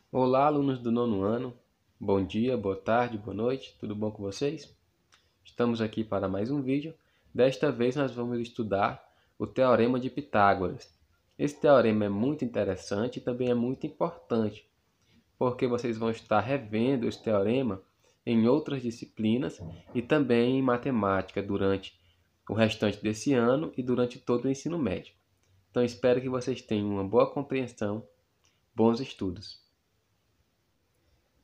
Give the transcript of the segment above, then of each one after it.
Olá, alunos do nono ano. Bom dia, boa tarde, boa noite. Tudo bom com vocês? Estamos aqui para mais um vídeo. Desta vez nós vamos estudar o Teorema de Pitágoras. Esse teorema é muito interessante e também é muito importante, porque vocês vão estar revendo esse teorema em outras disciplinas e também em matemática durante o restante desse ano e durante todo o ensino médio. Então espero que vocês tenham uma boa compreensão, bons estudos.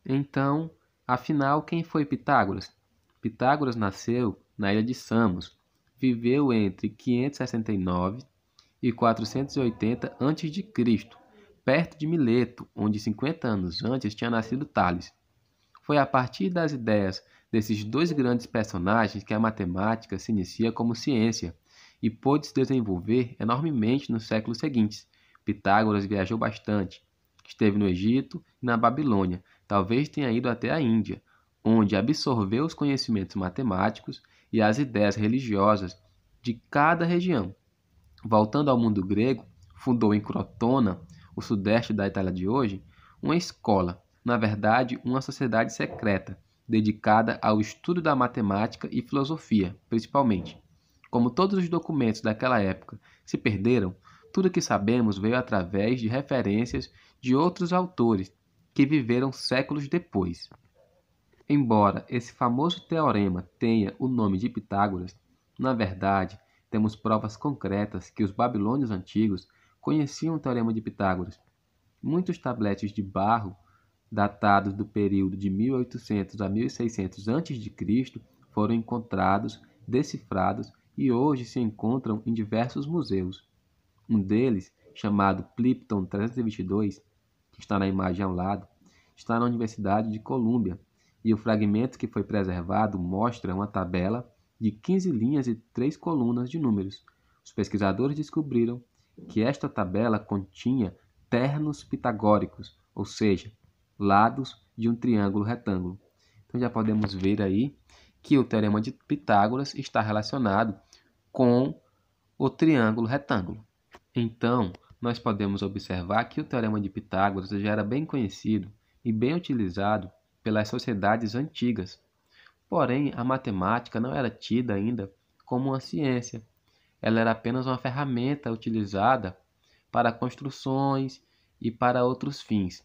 Então, afinal, quem foi Pitágoras? Pitágoras nasceu na ilha de Samos. Viveu entre 569 e 480 a.C., perto de Mileto, onde 50 anos antes tinha nascido Tales. Foi a partir das ideias desses dois grandes personagens que a matemática se inicia como ciência e pôde se desenvolver enormemente nos séculos seguintes. Pitágoras viajou bastante. Esteve no Egito e na Babilônia, talvez tenha ido até a Índia, onde absorveu os conhecimentos matemáticos e as ideias religiosas de cada região. Voltando ao mundo grego, fundou em Crotona, o sudeste da Itália de hoje, uma escola, na verdade, uma sociedade secreta, dedicada ao estudo da matemática e filosofia, principalmente. Como todos os documentos daquela época se perderam, tudo o que sabemos veio através de referências de outros autores que viveram séculos depois. Embora esse famoso teorema tenha o nome de Pitágoras, na verdade, temos provas concretas que os babilônios antigos conheciam o teorema de Pitágoras. Muitos tabletes de barro, datados do período de 1800 a 1600 a.C., foram encontrados, decifrados e hoje se encontram em diversos museus. Um deles, chamado Plimpton 322, que está na imagem ao lado, está na Universidade de Colômbia, e o fragmento que foi preservado mostra uma tabela de 15 linhas e 3 colunas de números. Os pesquisadores descobriram que esta tabela continha ternos pitagóricos, ou seja, lados de um triângulo retângulo. Então já podemos ver aí que o teorema de Pitágoras está relacionado com o triângulo retângulo. Então, nós podemos observar que o teorema de Pitágoras já era bem conhecido e bem utilizado pelas sociedades antigas. Porém, a matemática não era tida ainda como uma ciência. Ela era apenas uma ferramenta utilizada para construções e para outros fins,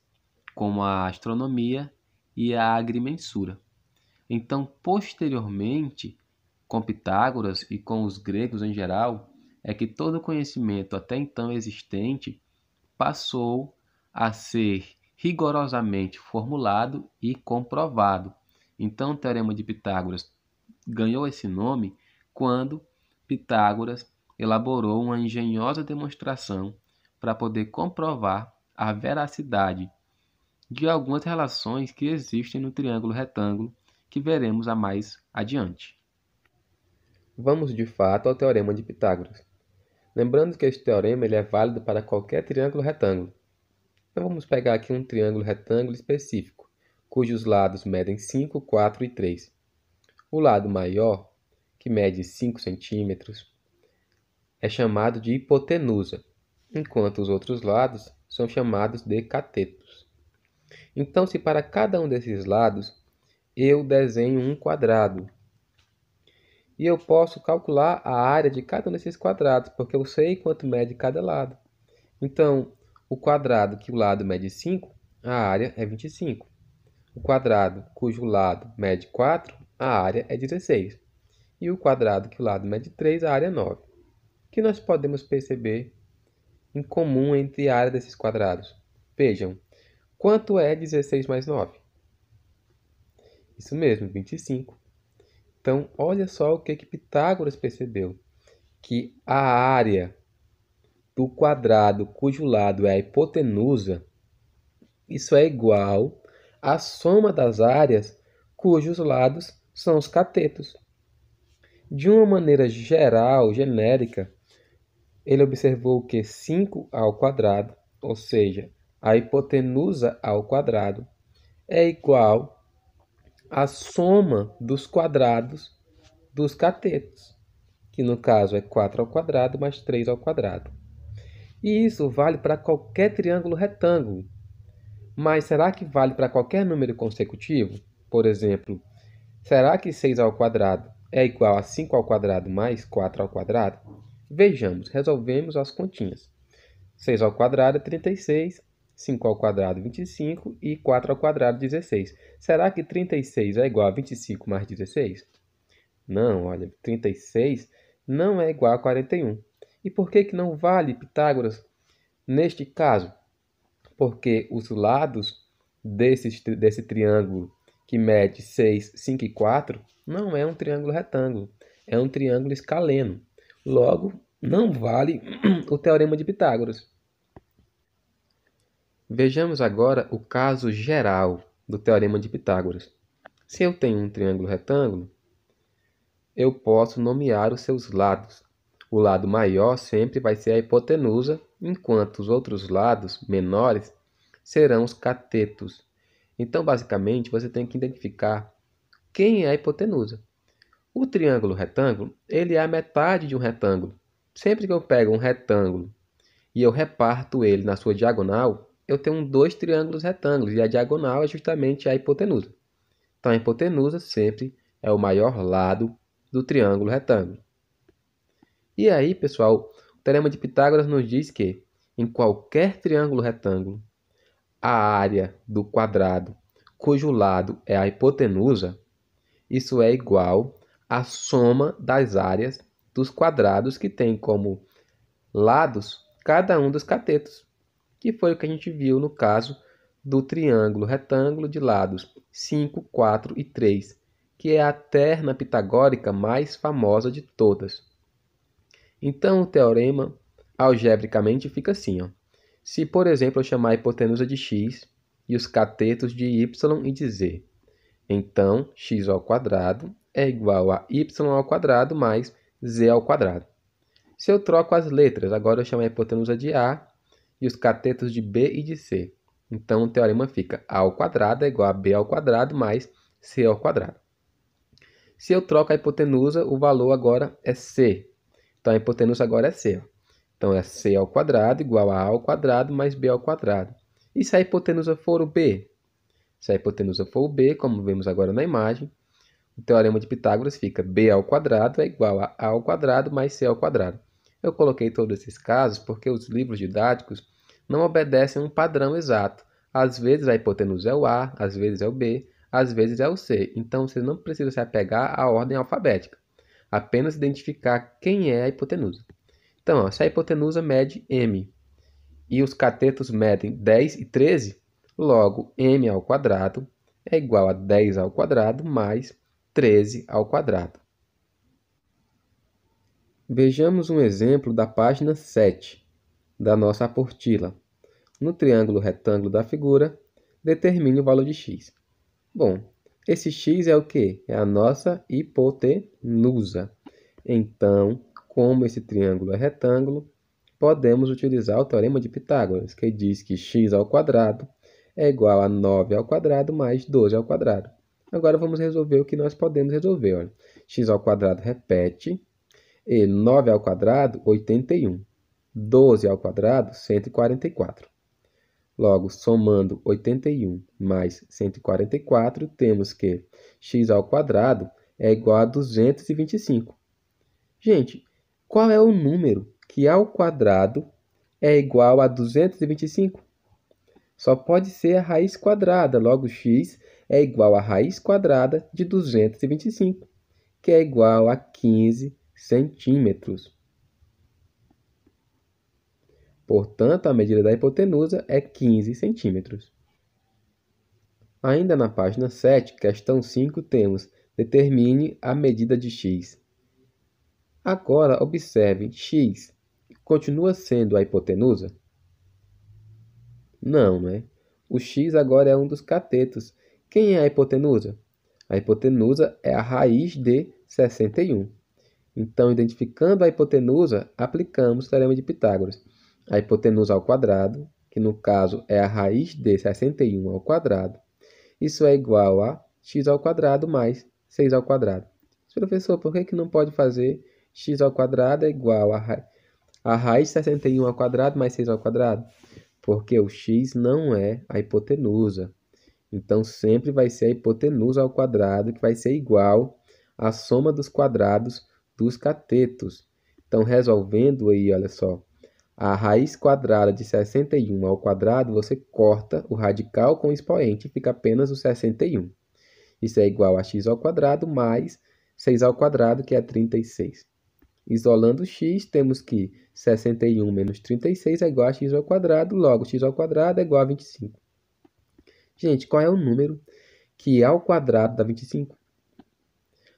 como a astronomia e a agrimensura. Então, posteriormente, com Pitágoras e com os gregos em geral, é que todo o conhecimento até então existente passou a ser rigorosamente formulado e comprovado. Então, o Teorema de Pitágoras ganhou esse nome quando Pitágoras elaborou uma engenhosa demonstração para poder comprovar a veracidade de algumas relações que existem no triângulo retângulo que veremos a mais adiante. Vamos de fato ao Teorema de Pitágoras. Lembrando que esse teorema ele é válido para qualquer triângulo retângulo. Então vamos pegar aqui um triângulo retângulo específico, cujos lados medem 5, 4 e 3. O lado maior, que mede 5 centímetros, é chamado de hipotenusa, enquanto os outros lados são chamados de catetos. Então, se para cada um desses lados eu desenho um quadrado, e eu posso calcular a área de cada um desses quadrados, porque eu sei quanto mede cada lado. Então, o quadrado que o lado mede 5, a área é 25. O quadrado cujo lado mede 4, a área é 16. E o quadrado que o lado mede 3, a área é 9. O que nós podemos perceber em comum entre a área desses quadrados? Vejam, quanto é 16 mais 9? Isso mesmo, 25. Então, olha só o que Pitágoras percebeu, que a área do quadrado cujo lado é a hipotenusa, isso é igual à soma das áreas cujos lados são os catetos. De uma maneira geral, genérica, ele observou que 5 ao quadrado, ou seja, a hipotenusa ao quadrado, é igual à soma dos quadrados dos catetos, que no caso é 4 ao quadrado mais 3 ao quadrado. E isso vale para qualquer triângulo retângulo. Mas será que vale para qualquer número consecutivo? Por exemplo, será que 6 ao quadrado é igual a 5 ao quadrado mais 4 ao quadrado? Vejamos, resolvemos as continhas. 6 ao quadrado é 36, 5 ao quadrado 25 e 4 ao quadrado 16. Será que 36 é igual a 25 mais 16? Não, olha, 36 não é igual a 41. E por que não vale, Pitágoras, neste caso? Porque os lados desse triângulo que mede 6, 5 e 4 não é um triângulo retângulo, é um triângulo escaleno. Logo, não vale o teorema de Pitágoras. Vejamos agora o caso geral do teorema de Pitágoras. Se eu tenho um triângulo retângulo, eu posso nomear os seus lados. O lado maior sempre vai ser a hipotenusa, enquanto os outros lados menores serão os catetos. Então, basicamente, você tem que identificar quem é a hipotenusa. O triângulo retângulo, ele é a metade de um retângulo. Sempre que eu pego um retângulo e eu reparto ele na sua diagonal, eu tenho dois triângulos retângulos, e a diagonal é justamente a hipotenusa. Então, a hipotenusa sempre é o maior lado do triângulo retângulo. E aí, pessoal, o teorema de Pitágoras nos diz que, em qualquer triângulo retângulo, a área do quadrado, cujo lado é a hipotenusa, isso é igual à soma das áreas dos quadrados que tem como lados cada um dos catetos, que foi o que a gente viu no caso do triângulo retângulo de lados 5, 4 e 3, que é a terna pitagórica mais famosa de todas. Então, o teorema, algebricamente, fica assim. Ó. Se, por exemplo, eu chamar a hipotenusa de x e os catetos de y e de z, então x ao quadrado é igual a y ao quadrado mais z ao quadrado. Se eu troco as letras, agora eu chamo a hipotenusa de a e os catetos de b e de c. Então, o teorema fica a ao quadrado é igual a b ao quadrado mais c ao quadrado. Se eu troco a hipotenusa, o valor agora é c. Então, a hipotenusa agora é c. Ó. Então, é c ao quadrado igual a ao quadrado mais b ao quadrado. E se a hipotenusa for o b? Se a hipotenusa for o b, como vemos agora na imagem, o teorema de Pitágoras fica b ao quadrado é igual a ao quadrado mais c ao quadrado. Eu coloquei todos esses casos porque os livros didáticos não obedecem a um padrão exato. Às vezes a hipotenusa é o a, às vezes é o b, às vezes é o c. Então, você não precisa se apegar à ordem alfabética. Apenas identificar quem é a hipotenusa. Então, ó, se a hipotenusa mede m e os catetos medem 10 e 13, logo m ao quadrado é igual a 10 ao quadrado mais 13 ao quadrado. Vejamos um exemplo da página 7 da nossa apostila. No triângulo retângulo da figura, determine o valor de x. Bom, esse x é o quê? É a nossa hipotenusa. Então, como esse triângulo é retângulo, podemos utilizar o teorema de Pitágoras, que diz que x ao quadrado é igual a 9 ao quadrado mais 12 ao quadrado. Agora vamos resolver o que nós podemos resolver. Olha. X ao quadrado repete, e 9 ao quadrado, 81. 12 ao quadrado, 144. Logo, somando 81 mais 144, temos que x ao quadrado é igual a 225. Gente, qual é o número que ao quadrado é igual a 225? Só pode ser a raiz quadrada, logo x é igual à raiz quadrada de 225, que é igual a 15 centímetros. Portanto, a medida da hipotenusa é 15 centímetros. Ainda na página 7, questão 5, temos determine a medida de x. Agora, observe, x continua sendo a hipotenusa? Não, né? O x agora é um dos catetos. Quem é a hipotenusa? A hipotenusa é a raiz de 61. Então, identificando a hipotenusa, aplicamos o teorema de Pitágoras. A hipotenusa ao quadrado, que no caso é a raiz de 61 ao quadrado, isso é igual a x ao quadrado mais 6 ao quadrado. Professor, por que não pode fazer x ao quadrado é igual a raiz de 61 ao quadrado mais 6 ao quadrado? porque o x não é a hipotenusa. Então, sempre vai ser a hipotenusa ao quadrado, que vai ser igual à soma dos quadrados dos catetos. Então, resolvendo aí, olha só, a raiz quadrada de 61 ao quadrado, você corta o radical com o expoente e fica apenas o 61. Isso é igual a x ao quadrado mais 6 ao quadrado, que é 36. Isolando x, temos que 61 menos 36 é igual a x ao quadrado, logo x ao quadrado é igual a 25. Gente, qual é o número que ao quadrado dá 25?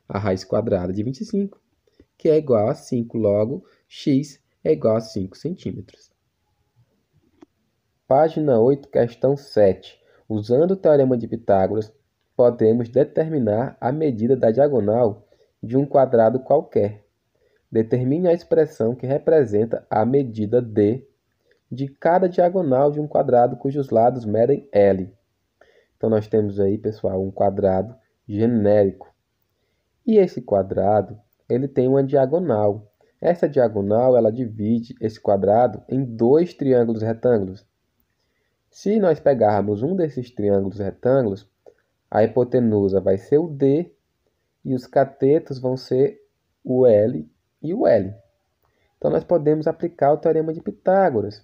A raiz quadrada de 25, que é igual a 5, logo x é igual a 5 centímetros. Página 8, questão 7. Usando o teorema de Pitágoras, podemos determinar a medida da diagonal de um quadrado qualquer. Determine a expressão que representa a medida d de cada diagonal de um quadrado cujos lados medem L. Então, nós temos aí, pessoal, um quadrado genérico. E esse quadrado, ele tem uma diagonal. Essa diagonal, ela divide esse quadrado em dois triângulos retângulos. Se nós pegarmos um desses triângulos retângulos, a hipotenusa vai ser o D e os catetos vão ser o L e o L. Então, nós podemos aplicar o teorema de Pitágoras,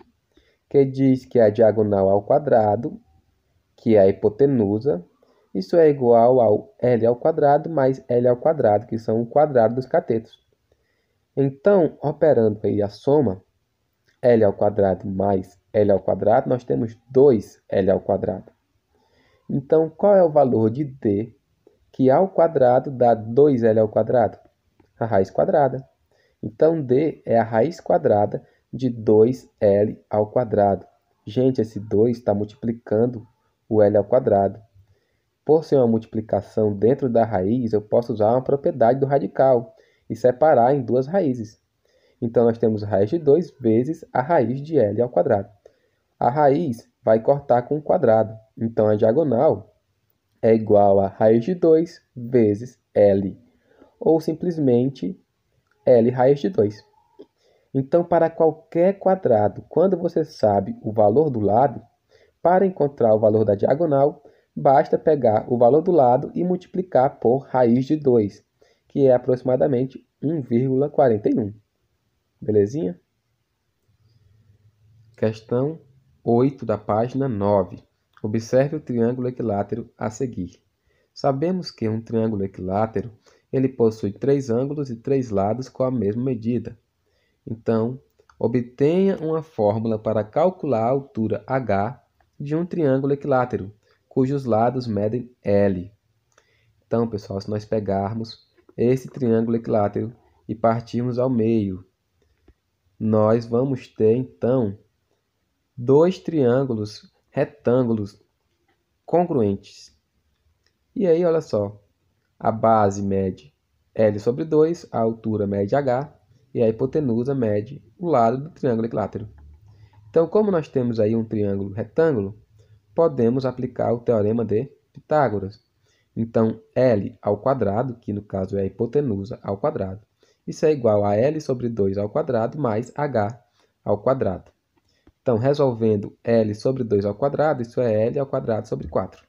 que diz que a diagonal ao quadrado, que é a hipotenusa, isso é igual ao L ao quadrado mais L ao quadrado, que são o quadrado dos catetos. Então, operando aí a soma, L ao quadrado mais L ao quadrado, nós temos 2L ao quadrado. Então, qual é o valor de D, que ao quadrado dá 2L ao quadrado? A raiz quadrada. Então, D é a raiz quadrada de 2L ao quadrado. Gente, esse 2 está multiplicando o L ao quadrado. Por ser uma multiplicação dentro da raiz, eu posso usar uma propriedade do radical e separar em duas raízes. Então, nós temos a raiz de 2 vezes a raiz de L ao quadrado. A raiz vai cortar com o quadrado. Então, a diagonal é igual a raiz de 2 vezes L. Ou simplesmente L raiz de 2. Então, para qualquer quadrado, quando você sabe o valor do lado, para encontrar o valor da diagonal, basta pegar o valor do lado e multiplicar por raiz de 2, que é aproximadamente 1,41. Belezinha? Questão 8 da página 9. Observe o triângulo equilátero a seguir. Sabemos que um triângulo equilátero ele possui 3 ângulos e 3 lados com a mesma medida. Então, obtenha uma fórmula para calcular a altura h de um triângulo equilátero, cujos lados medem L. Então, pessoal, se nós pegarmos esse triângulo equilátero e partirmos ao meio, nós vamos ter, então, dois triângulos retângulos congruentes. E aí, olha só, a base mede L sobre 2, a altura mede h, e a hipotenusa mede o lado do triângulo equilátero. Então, como nós temos aí um triângulo retângulo, podemos aplicar o teorema de Pitágoras. Então, L ao quadrado, que no caso é a hipotenusa ao quadrado, isso é igual a L sobre 2 ao quadrado mais h ao quadrado. Então, resolvendo L sobre 2 ao quadrado, isso é L ao quadrado sobre 4.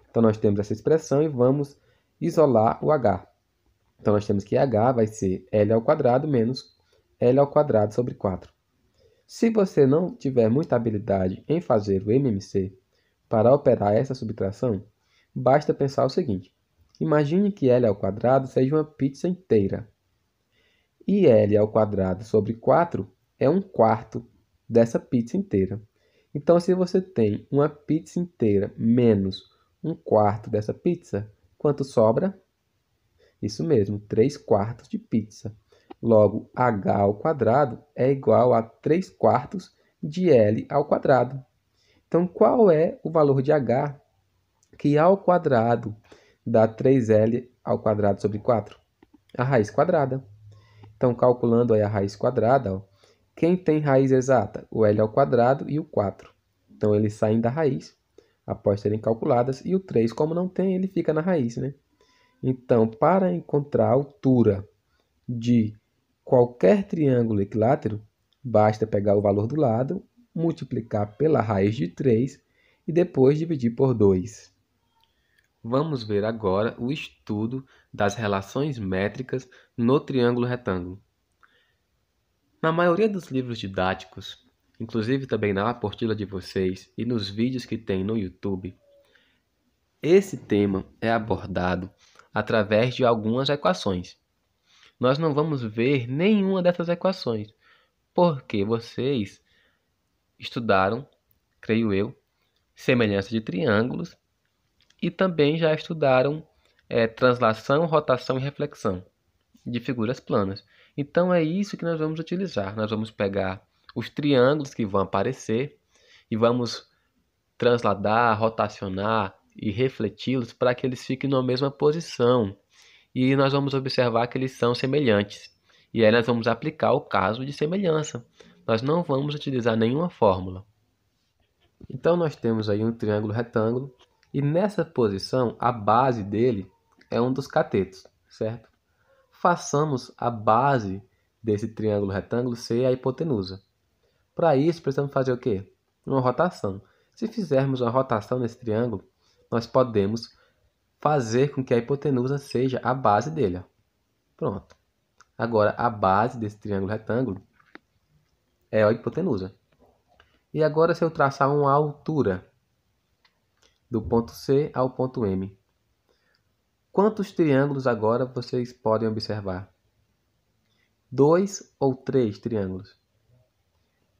Então, nós temos essa expressão e vamos isolar o h. Então, nós temos que h vai ser L ao quadrado menos L ao quadrado sobre 4. Se você não tiver muita habilidade em fazer o MMC, para operar essa subtração, basta pensar o seguinte. Imagine que L ao quadrado seja uma pizza inteira. E L ao quadrado sobre 4 é 1/4 dessa pizza inteira. Então, se você tem uma pizza inteira menos 1/4 dessa pizza, quanto sobra? Isso mesmo, 3/4 de pizza. Logo, h ao quadrado é igual a 3/4 de L ao quadrado. Então, qual é o valor de h que ao quadrado dá 3L ao quadrado sobre 4? A raiz quadrada. Então, calculando aí a raiz quadrada, ó, quem tem raiz exata? O L ao quadrado e o 4. Então, eles saem da raiz após serem calculadas. E o 3, como não tem, ele fica na raiz, né? Então, para encontrar a altura de qualquer triângulo equilátero, basta pegar o valor do lado, multiplicar pela raiz de 3 e depois dividir por 2. Vamos ver agora o estudo das relações métricas no triângulo retângulo. Na maioria dos livros didáticos, inclusive também na apostila de vocês e nos vídeos que tem no YouTube, esse tema é abordado através de algumas equações. Nós não vamos ver nenhuma dessas equações, porque vocês estudaram, creio eu, semelhança de triângulos e também já estudaram translação, rotação e reflexão de figuras planas. Então é isso que nós vamos utilizar. Nós vamos pegar os triângulos que vão aparecer e vamos transladar, rotacionar e refleti-los para que eles fiquem na mesma posição. E nós vamos observar que eles são semelhantes. E aí nós vamos aplicar o caso de semelhança. Nós não vamos utilizar nenhuma fórmula. Então nós temos aí um triângulo retângulo e nessa posição a base dele é um dos catetos, certo? Façamos a base desse triângulo retângulo ser a hipotenusa. Para isso precisamos fazer o quê? Uma rotação. Se fizermos uma rotação nesse triângulo, nós podemos fazer com que a hipotenusa seja a base dele. Pronto. Agora a base desse triângulo retângulo é a hipotenusa. E agora se eu traçar uma altura do ponto C ao ponto M, quantos triângulos agora vocês podem observar? 2 ou 3 triângulos?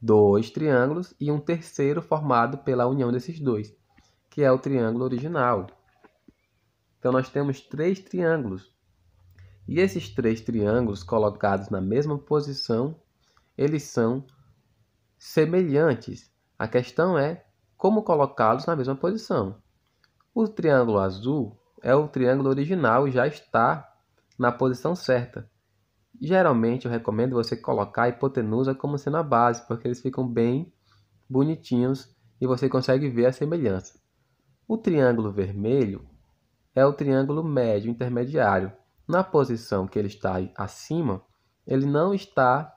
2 triângulos e um terceiro formado pela união desses dois, que é o triângulo original. Então nós temos 3 triângulos. E esses 3 triângulos colocados na mesma posição, eles são semelhantes. A questão é como colocá-los na mesma posição. O triângulo azul é o triângulo original e já está na posição certa. Geralmente eu recomendo você colocar a hipotenusa como sendo a base, porque eles ficam bem bonitinhos e você consegue ver a semelhança. O triângulo vermelho é o triângulo médio intermediário. Na posição que ele está acima, ele não está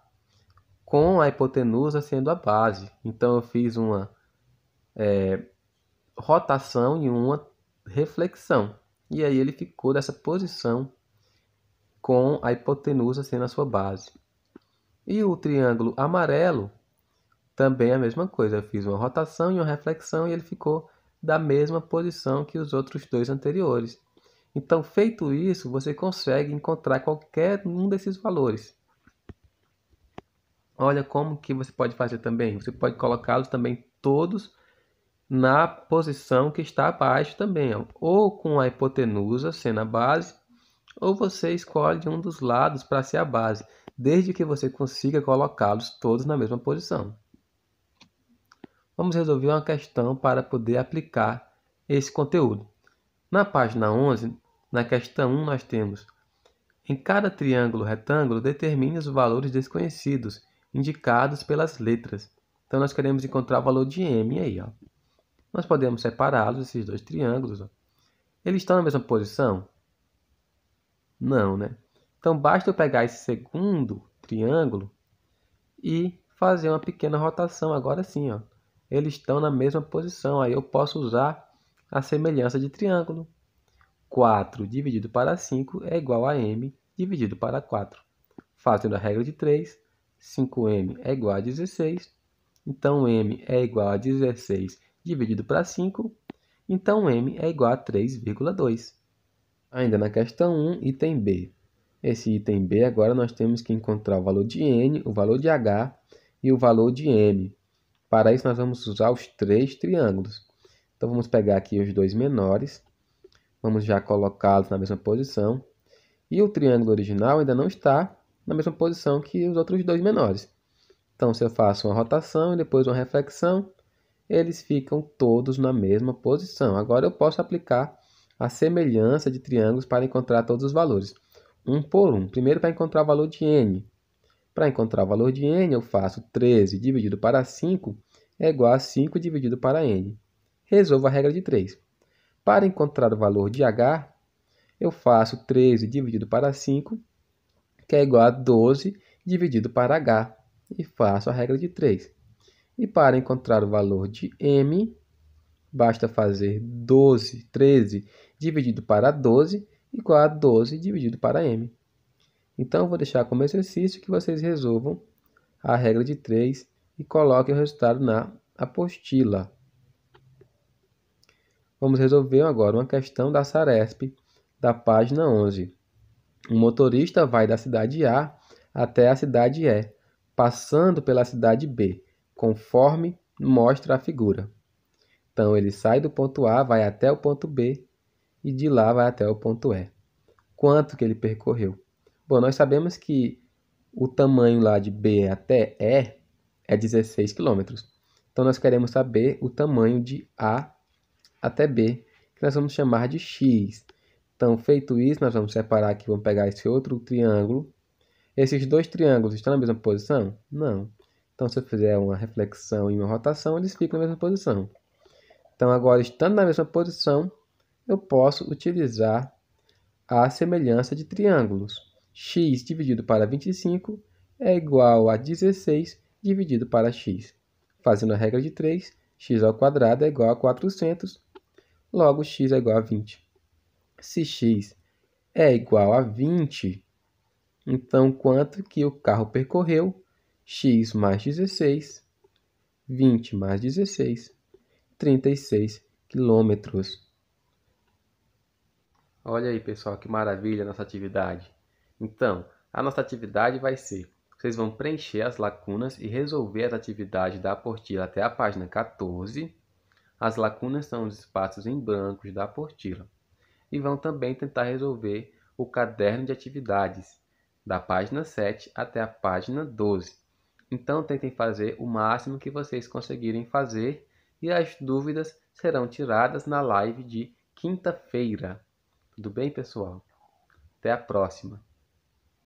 com a hipotenusa sendo a base. Então eu fiz uma rotação e uma reflexão. E aí ele ficou dessa posição com a hipotenusa sendo a sua base. E o triângulo amarelo também é a mesma coisa. Eu fiz uma rotação e uma reflexão e ele ficou da mesma posição que os outros dois anteriores. Então, feito isso, você consegue encontrar qualquer um desses valores. Olha como que você pode fazer também. Você pode colocá-los também todos na posição que está abaixo também, ó. Ou com a hipotenusa sendo a base, ou você escolhe um dos lados para ser a base, desde que você consiga colocá-los todos na mesma posição. Vamos resolver uma questão para poder aplicar esse conteúdo. Na página 11, na questão 1, nós temos: em cada triângulo retângulo, determine os valores desconhecidos, indicados pelas letras. Então, nós queremos encontrar o valor de M aí, ó. Nós podemos separá-los, esses dois triângulos, ó. Eles estão na mesma posição? Não, né? Então, basta eu pegar esse segundo triângulo e fazer uma pequena rotação. Agora sim, ó. Eles estão na mesma posição. Aí eu posso usar a semelhança de triângulo. 4 dividido para 5 é igual a M dividido para 4. Fazendo a regra de 3, 5M é igual a 16. Então, M é igual a 16 dividido para 5. Então, M é igual a 3,2. Ainda na questão 1, item B. Esse item B, agora nós temos que encontrar o valor de N, o valor de H e o valor de M. Para isso, nós vamos usar os 3 triângulos. Então, vamos pegar aqui os dois menores. Vamos já colocá-los na mesma posição. E o triângulo original ainda não está na mesma posição que os outros dois menores. Então, se eu faço uma rotação e depois uma reflexão, eles ficam todos na mesma posição. Agora eu posso aplicar a semelhança de triângulos para encontrar todos os valores. Um por um. Primeiro, para encontrar o valor de N. Para encontrar o valor de N, eu faço 13 dividido para 5 é igual a 5 dividido para N. Resolvo a regra de 3. Para encontrar o valor de H, eu faço 13 dividido para 5, que é igual a 12 dividido para H, e faço a regra de 3. E para encontrar o valor de m, basta fazer 13 dividido para 12 igual a 12 dividido para m. Então, eu vou deixar como exercício que vocês resolvam a regra de 3 e coloquem o resultado na apostila. Vamos resolver agora uma questão da Saresp, da página 11. Um motorista vai da cidade A até a cidade E, passando pela cidade B, conforme mostra a figura. Então, ele sai do ponto A, vai até o ponto B e de lá vai até o ponto E. Quanto que ele percorreu? Bom, nós sabemos que o tamanho lá de B até E é 16 km. Então, nós queremos saber o tamanho de A até B, que nós vamos chamar de x. Então, feito isso, nós vamos separar aqui, vamos pegar esse outro triângulo. Esses dois triângulos estão na mesma posição? Não. Então, se eu fizer uma reflexão e uma rotação, eles ficam na mesma posição. Então, agora, estando na mesma posição, eu posso utilizar a semelhança de triângulos. X dividido para 25 é igual a 16 dividido para x. Fazendo a regra de 3, x ao quadrado é igual a 400, logo x é igual a 20. Se x é igual a 20, então quanto que o carro percorreu? X mais 16, 20 mais 16, 36 quilômetros. Olha aí, pessoal, que maravilha a nossa atividade. Então, a nossa atividade vai ser, vocês vão preencher as lacunas e resolver as atividades da apostila até a página 14. As lacunas são os espaços em brancos da apostila. E vão também tentar resolver o caderno de atividades, da página 7 até a página 12. Então, tentem fazer o máximo que vocês conseguirem fazer e as dúvidas serão tiradas na live de quinta-feira. Tudo bem, pessoal? Até a próxima!